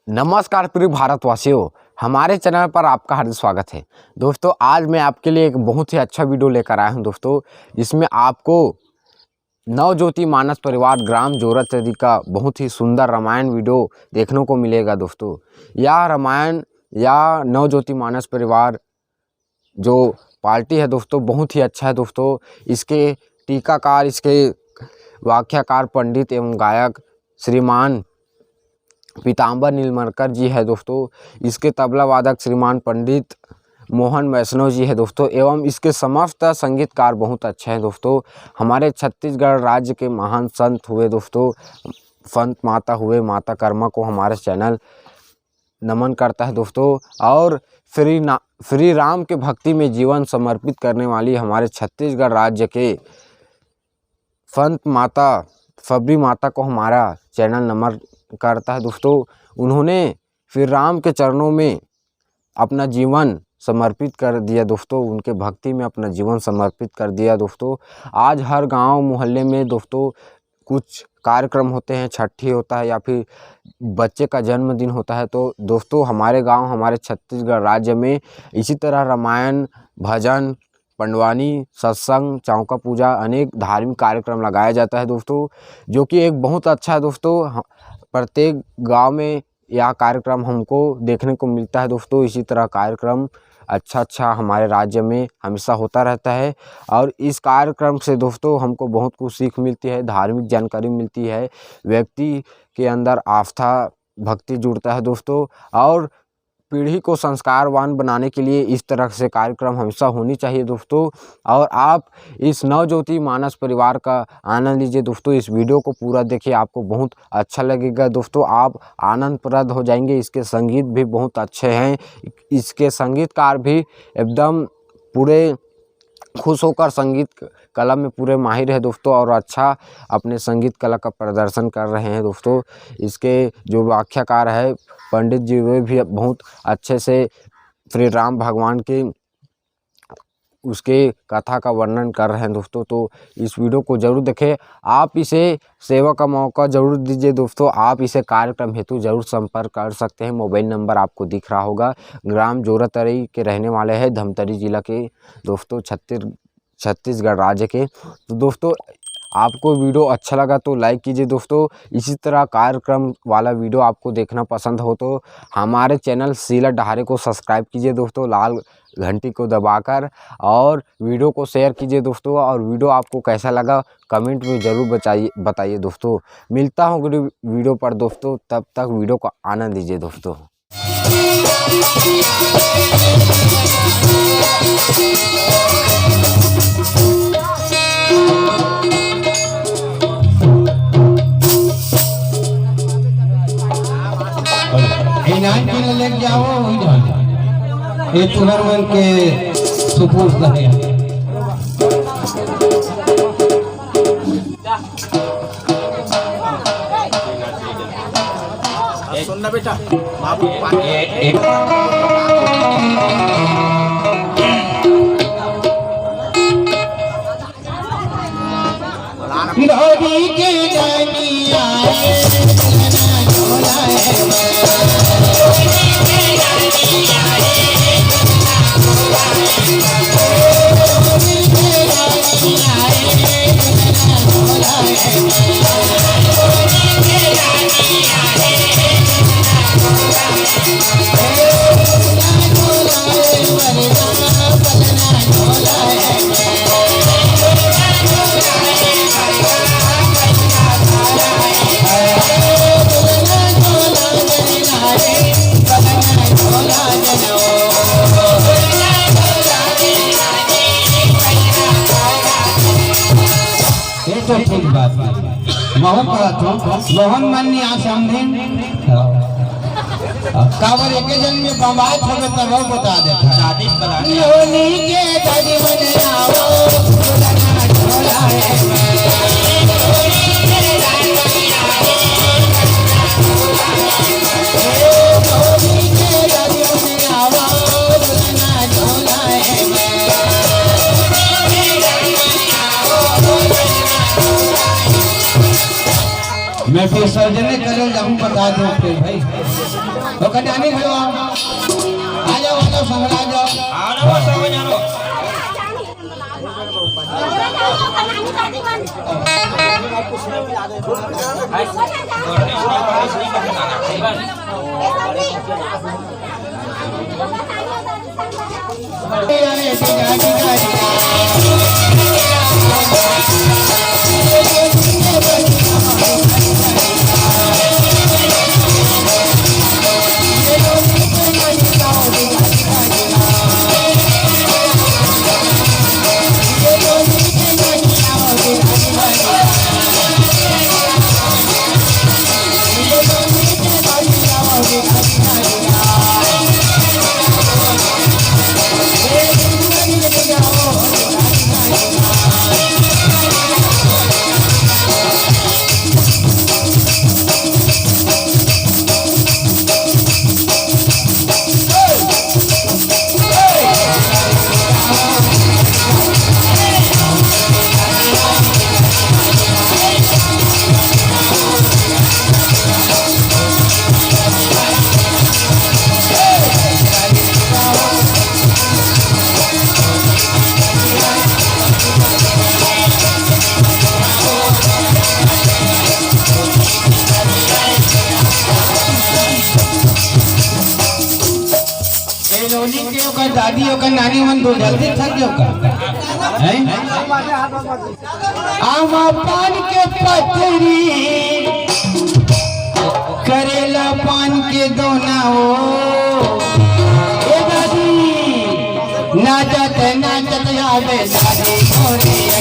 नमस्कार प्रिय भारतवासियों, हमारे चैनल पर आपका हार्दिक स्वागत है। दोस्तों, आज मैं आपके लिए एक बहुत ही अच्छा वीडियो लेकर आया हूं दोस्तों, जिसमें आपको नवज्योति मानस परिवार ग्राम जोराचरी का बहुत ही सुंदर रामायण वीडियो देखने को मिलेगा। दोस्तों, यह रामायण या नवज्योति मानस परिवार जो पार्टी है दोस्तों, बहुत ही अच्छा है दोस्तों। इसके टीकाकार, इसके व्याख्याकार पंडित एवं गायक श्रीमान पीताम्बर नीलमरकर जी है दोस्तों। इसके तबला वादक श्रीमान पंडित मोहन वैष्णव जी है दोस्तों, एवं इसके समस्त संगीतकार बहुत अच्छे हैं दोस्तों। हमारे छत्तीसगढ़ राज्य के महान संत हुए दोस्तों, संत माता हुए माता कर्मा को हमारे चैनल नमन करता है दोस्तों। और श्री राम के भक्ति में जीवन समर्पित करने वाली हमारे छत्तीसगढ़ राज्य के संत माता सबरी माता को हमारा चैनल नमन करता है दोस्तों। उन्होंने श्री राम के चरणों में अपना जीवन समर्पित कर दिया दोस्तों, उनके भक्ति में अपना जीवन समर्पित कर दिया दोस्तों। आज हर गांव मोहल्ले में दोस्तों कुछ कार्यक्रम होते हैं, छठी होता है या फिर बच्चे का जन्मदिन होता है, तो दोस्तों हमारे गांव, हमारे छत्तीसगढ़ राज्य में इसी तरह रामायण, भजन, पंडवानी, सत्संग, चौका पूजा, अनेक धार्मिक कार्यक्रम लगाया जाता है दोस्तों, जो कि एक बहुत अच्छा है दोस्तों। प्रत्येक गांव में यह कार्यक्रम हमको देखने को मिलता है दोस्तों। इसी तरह कार्यक्रम अच्छा हमारे राज्य में हमेशा होता रहता है, और इस कार्यक्रम से दोस्तों हमको बहुत कुछ सीख मिलती है, धार्मिक जानकारी मिलती है, व्यक्ति के अंदर आस्था भक्ति जुड़ता है दोस्तों। और पीढ़ी को संस्कारवान बनाने के लिए इस तरह से कार्यक्रम हमेशा होनी चाहिए दोस्तों। और आप इस नवज्योति मानस परिवार का आनंद लीजिए दोस्तों। इस वीडियो को पूरा देखिए, आपको बहुत अच्छा लगेगा दोस्तों, आप आनंदप्रद हो जाएंगे। इसके संगीत भी बहुत अच्छे हैं, इसके संगीतकार भी एकदम पूरे खुश होकर संगीत कला में पूरे माहिर है दोस्तों, और अच्छा अपने संगीत कला का प्रदर्शन कर रहे हैं दोस्तों। इसके जो व्याख्याकार है पंडित जी, वे भी बहुत अच्छे से श्री राम भगवान के उसके कथा का वर्णन कर रहे हैं दोस्तों। तो इस वीडियो को जरूर देखें, आप इसे सेवा का मौका जरूर दीजिए दोस्तों। आप इसे कार्यक्रम हेतु जरूर संपर्क कर सकते हैं। मोबाइल नंबर आपको दिख रहा होगा। ग्राम जोराचरी के रहने वाले हैं, धमतरी जिला के दोस्तों, छत्तीसगढ़ राज्य के। तो दोस्तों, आपको वीडियो अच्छा लगा तो लाइक कीजिए दोस्तों। इसी तरह कार्यक्रम वाला वीडियो आपको देखना पसंद हो तो हमारे चैनल शीला डहारे को सब्सक्राइब कीजिए दोस्तों, लाल घंटी को दबाकर, और वीडियो को शेयर कीजिए दोस्तों। और वीडियो आपको कैसा लगा कमेंट में ज़रूर बताइए दोस्तों। मिलता हूँ अगली वीडियो पर दोस्तों, तब तक वीडियो का आनंद लीजिए दोस्तों। लेके जाओ ये तुहरवन के सुपुर्द है। सुनना बेटा, बाबू लोरी के डनिया झोला तो ठीक बात मोहन मोहन मान्य आसामधीन कावर एक जन में बम्बाई थोड़े तब बता देता दादी लोनी के दादी बने आओ झोला मैं विसर्जन करे जाऊं पर बता दो फिर भाई तो कटाने खड़ो आ जाओ संभल आ जाओ दादी ओकर नानी मन दो जल्दी थक गयो का हैं आमा पान के पतरी करेला पान के दोना हो ए दादी नाचत नाचत आवे दादी मोरे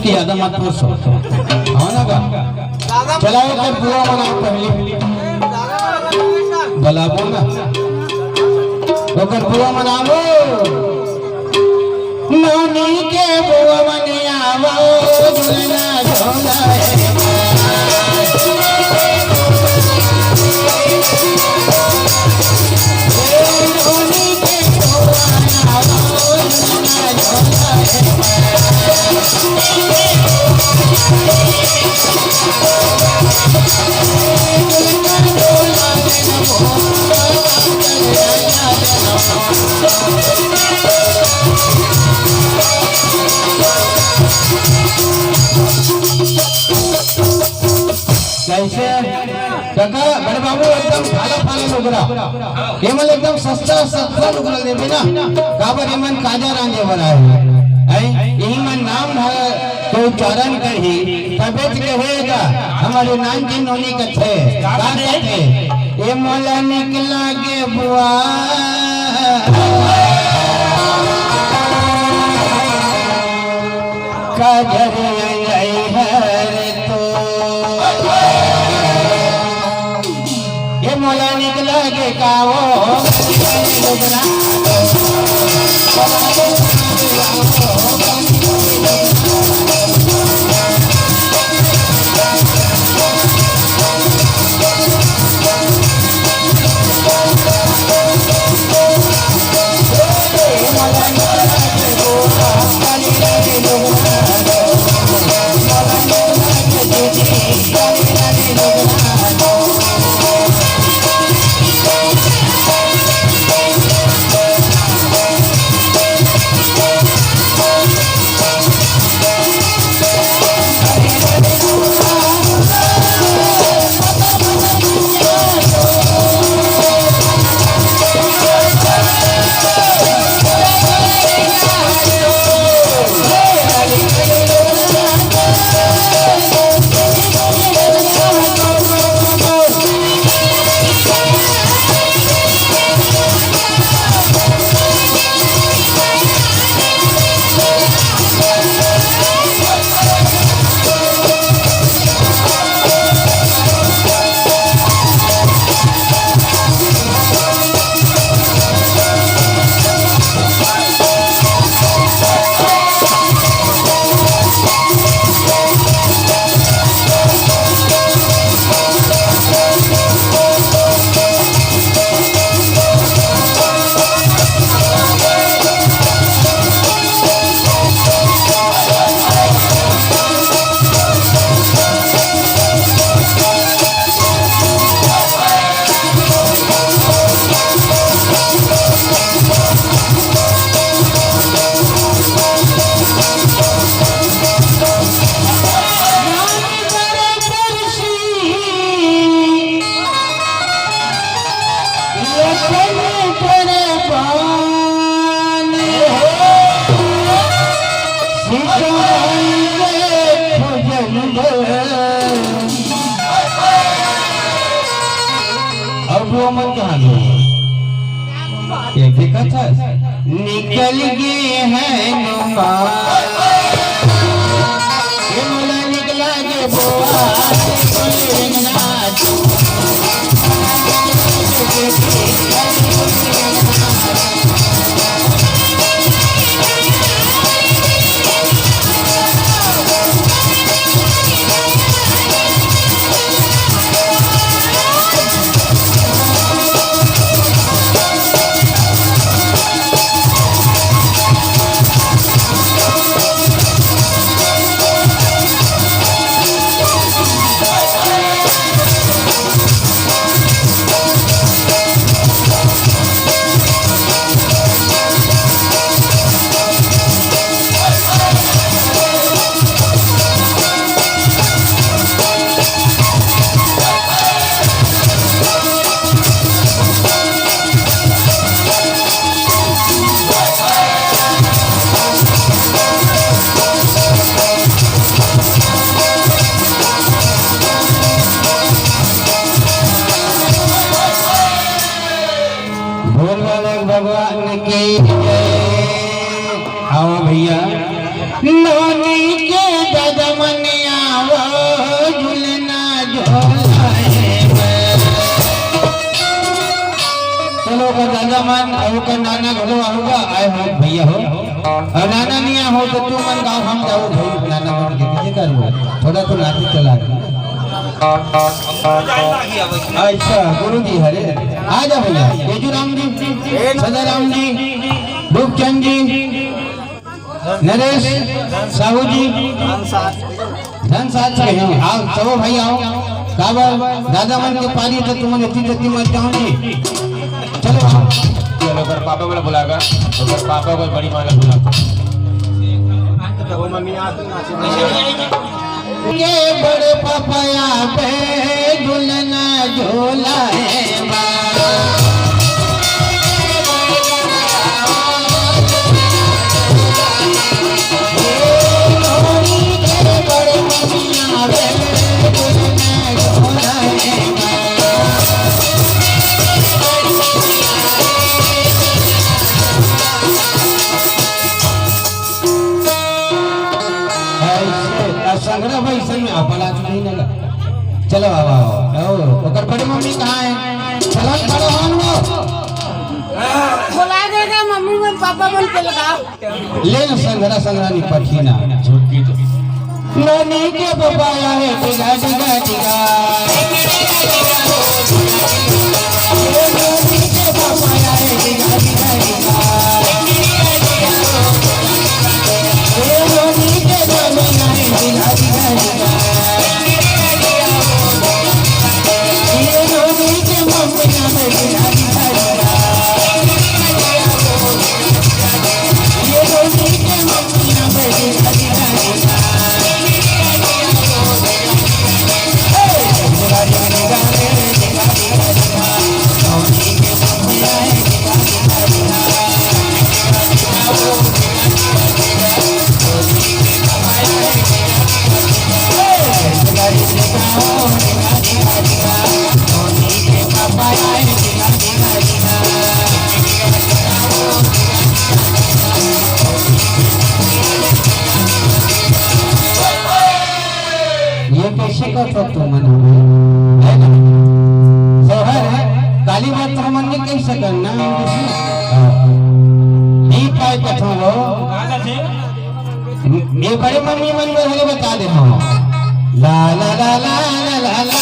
की आदम मत पूछो हाँ ना का चलाओ कर बुआ बनाओ पहले भला बोल ना तो कर बुआ मनाओ नानी के बुआ मनाओ दुल्हना झोला कैसे काका बड़े बाबू एकदम फाला फाला लुगड़ा केवल एकदम सस्ता सस्ता लुगड़ा देबे ना काबर मन काजा रांगे वाला है यही मन नाम है तो चरण करही तबेत कहेगा हमारे नाम की नोनी कथे का थे ये मोला निकला के बुआ काजर आई है तो ये मोला निकला के काओ अब वो मन कहाँ गए? ये देखा था निकल गए हैं ये मोला निकला के बोआ भगवान की आओ भैया नौनी के ददमनिया वो झुलना झोलाए चलो का दादा मन आओ का नाना घलो आओगा आए हो भैया हो और नाना नहीं हो तो तू मन गाँव हम जाओ भाई नाना मन के कैसे करूँगा थोड़ा तो नाती चला अच्छा गुरु जी हरे आ जा भैया येजूराम जी सदाराम जी रूपचंद जी नरेश साहू जी धन साथ के हैं आओ चलो भाई आओ काबर दादा मन के पारी तो तुम इतनी जल्दी मत जाओ जी चलो चलो कर पापा को बुलागा तो पापा को बड़ी माँ ने बुला ये बड़े पपाया पे झूलना झूला है संग्रह भाई सही में अपना नहीं लगा चलो बाबा आओ ओकर बड़ी मम्मी कहाँ है चलो खड़ो हन वो बुला देगा मम्मी मन पापा मन पे लगा ले संग्रह नहीं पठीना नानी के पपाया है टिगा टिगा टिगा नानी के पपाया है टिगा टिगा टिगा नानी के पपाया है टिगा टिगा टिगा ये कैसे कर सकते हो मन है ना शहर है काली बात तो मन नहीं कह सकना नहीं पाए कथो वो ये बड़े मम्मी मन में है बता दे हम ला ला ला ला ला ला ला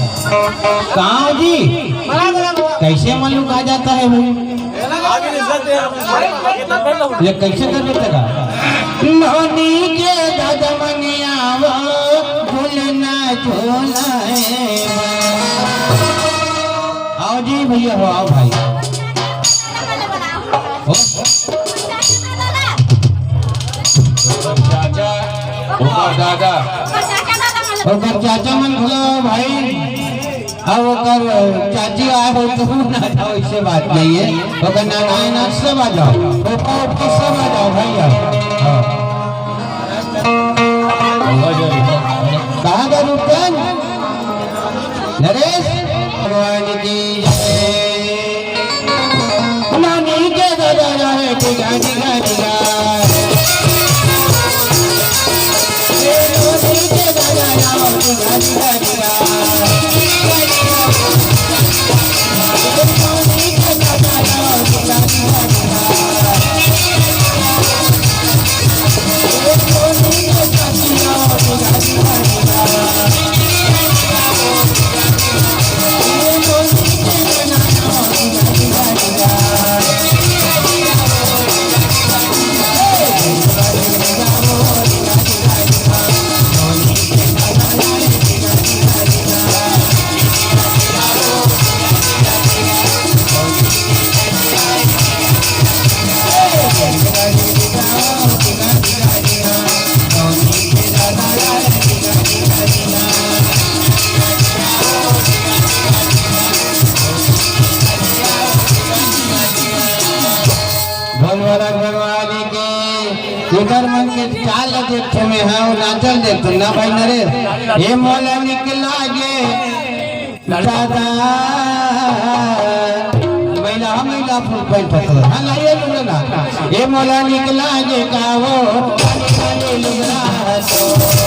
कहाँ जी कैसे मालूम कहा जाता है भाई ये कैसे कर देता का नौनी के दादा मनिया वो भूलना झोला है आओ जी भैया हो आओ भाई चाचा उमर दादा ओकर चाचा मन भूलो भाई अब ओकर चाची आए हो तो ना था इससे बात नहीं है ओकर नाना है ना सब आ जाओ ओका ओके सब आ जाओ भैया कहाँ का रुकन नरेश भगवान की नानी के दादा है टिका टिका टिका नानी के दादा टिका टिका टिका एकर मन के चाल देखो में है वो नाचल देखो ना भाई नरेश हे मौला निकला गे दादा महिला फुल पैंट पतला हां लाइए लुगना हे मौला निकला गे गावो निकले लुगना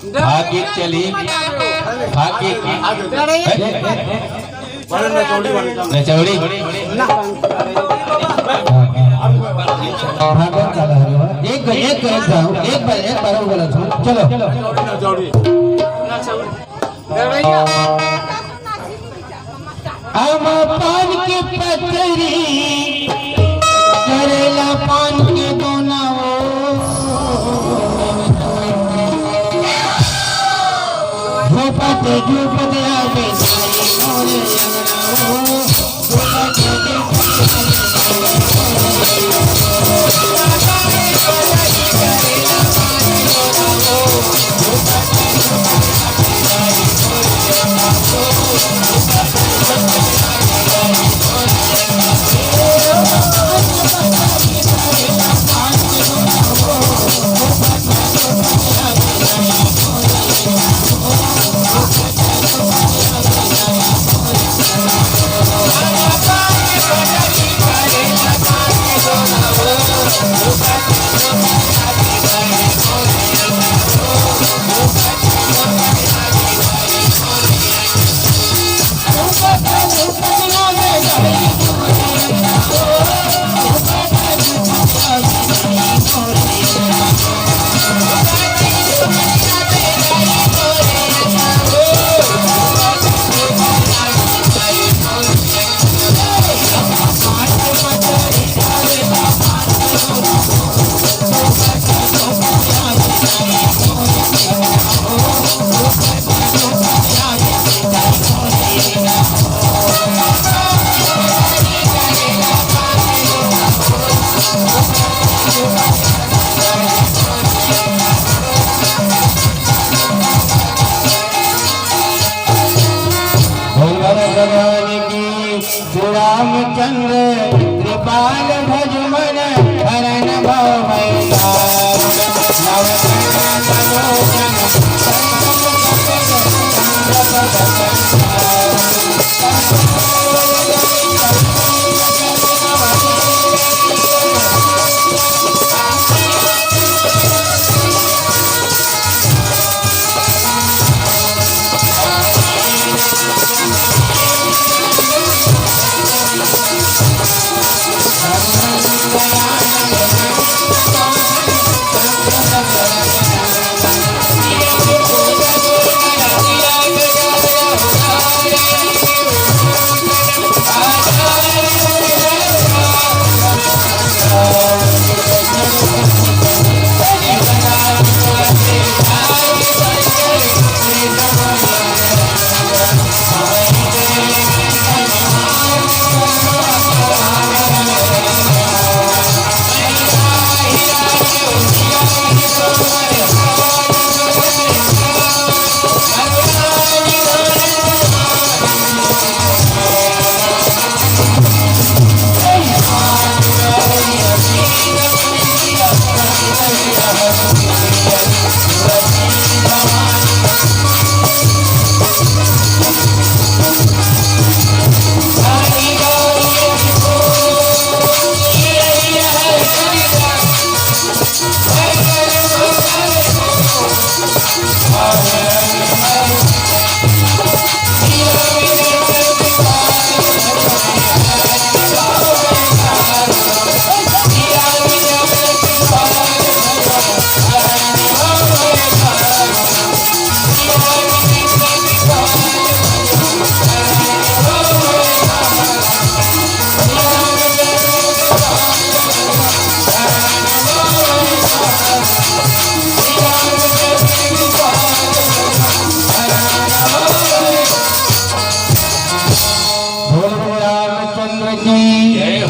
तो भाग्य चली भाग्य की नचौड़ी एक बार बोला चलो हम पान के पतरी करेला पान के दोना धोपते धूपते आवे साई मोरे रामचंद्र कृपाल भजमन हरण भव रामचंद्र की,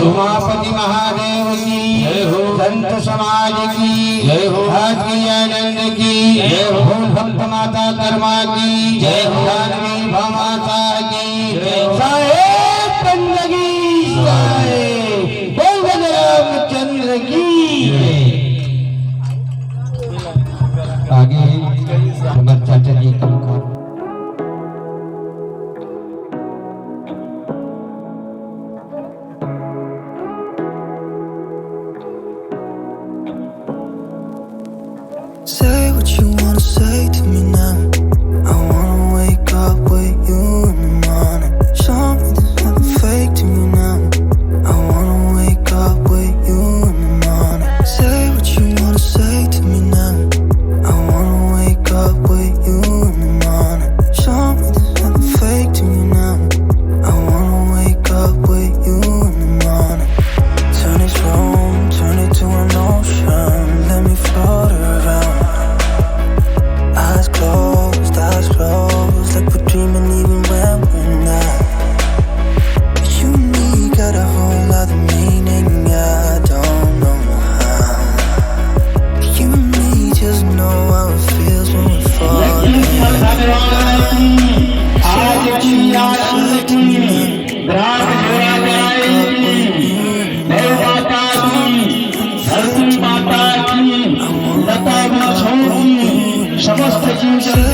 उमापति महादेव की, संत समाज की, भारती आनंद की, भूल भक्त माता कर्मा की, जानवी भामाता की, साहेब बंदगी साहेब, बोल रामचंद्र की। आगे हमारे चाचा जी का Say what you wanna say to me now. I wanna wake up with you in the morning. Show me there's nothing fake to me now. I wanna wake up with you in the morning. Say what you wanna say to me now. I wanna wake up with you in the morning. Show me there's nothing fake to me now. I wanna wake up with you in the morning. Turn this room, turn it to an ocean. Let me float around. Eyes closed, like we're dreaming even when we're not. You and me got a whole other meaning, I don't know how. You and me just know how it feels when we fall. समस्त जीव